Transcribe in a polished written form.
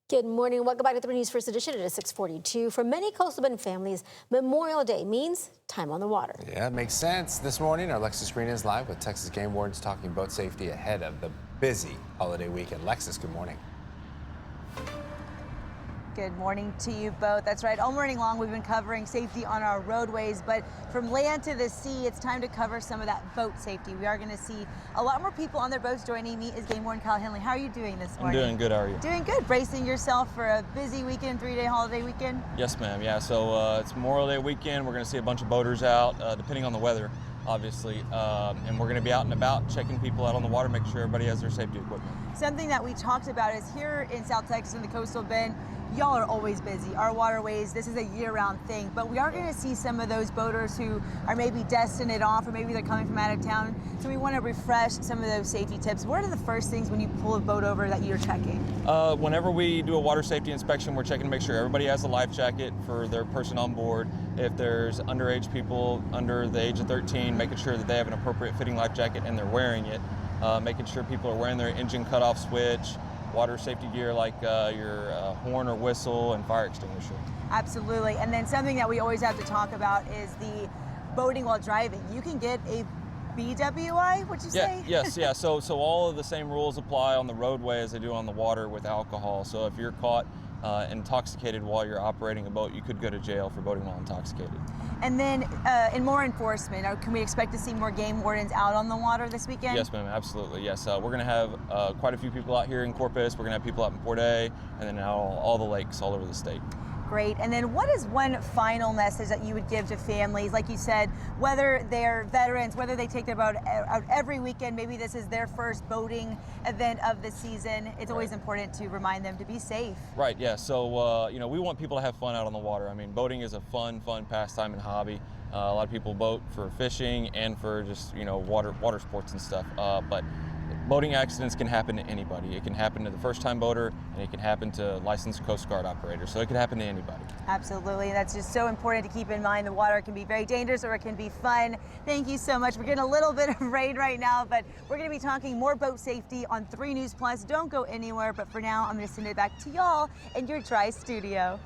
Good morning. Welcome back to 3 News First Edition. It is 6:42. For many coastal Bend families, Memorial Day means time on the water. Yeah, it makes sense. This morning, our Lexus Green is live with Texas game wardens talking boat safety ahead of the busy holiday weekend. Lexus, good morning. Good morning to you both. That's right. All morning long, we've been covering safety on our roadways, but from land to the sea, it's time to cover some of that boat safety. We are going to see a lot more people on their boats. Joining me is game warden Kyle Henley. How are you doing this morning? I'm doing good. How are you? Doing good. Bracing yourself for a busy weekend, 3-day holiday weekend? Yes, ma'am. Yeah, so it's Memorial Day weekend. We're going to see a bunch of boaters out, depending on the weather, obviously. And we're going to be out and about, checking people out on the water, making sure everybody has their safety equipment. Something that we talked about is here in South Texas in the coastal bend, y'all are always busy. Our waterways, this is a year-round thing, but we are going to see some of those boaters who are maybe destined it off, or maybe they're coming from out of town. So we want to refresh some of those safety tips. What are the first things when you pull a boat over that you're checking? Whenever we do a water safety inspection, we're checking to make sure everybody has a life jacket for their person on board. If there's underage people under the age of 13, making sure that they have an appropriate fitting life jacket and they're wearing it. Making sure people are wearing their engine cutoff switch, water safety gear like your horn or whistle, and fire extinguisher. Absolutely. And then something that we always have to talk about is the boating while driving. You can get a BWI, would you say? Yes, yeah. So all of the same rules apply on the roadway as they do on the water with alcohol. So if you're caught intoxicated while you're operating a boat, you could go to jail for boating while intoxicated. And then in more enforcement, can we expect to see more game wardens out on the water this weekend? Yes, ma'am, absolutely. Yes, we're going to have quite a few people out here in Corpus. We're going to have people out in Port A, and then out all the lakes all over the state. Great. And then what is one final message that you would give to families? Like you said, whether they're veterans, whether they take their boat out every weekend, maybe this is their first boating event of the season. It's always important to remind them to be safe. Right, yeah. So, we want people to have fun out on the water. I mean, boating is a fun pastime and hobby. A lot of people boat for fishing and for just, water sports and stuff. But boating accidents can happen to anybody. It can happen to the first-time boater, and it can happen to licensed Coast Guard operators. So it can happen to anybody. Absolutely. That's just so important to keep in mind. The water can be very dangerous, or it can be fun. Thank you so much. We're getting a little bit of rain right now, but we're going to be talking more boat safety on 3 News Plus. Don't go anywhere, but for now, I'm going to send it back to y'all in your dry studio.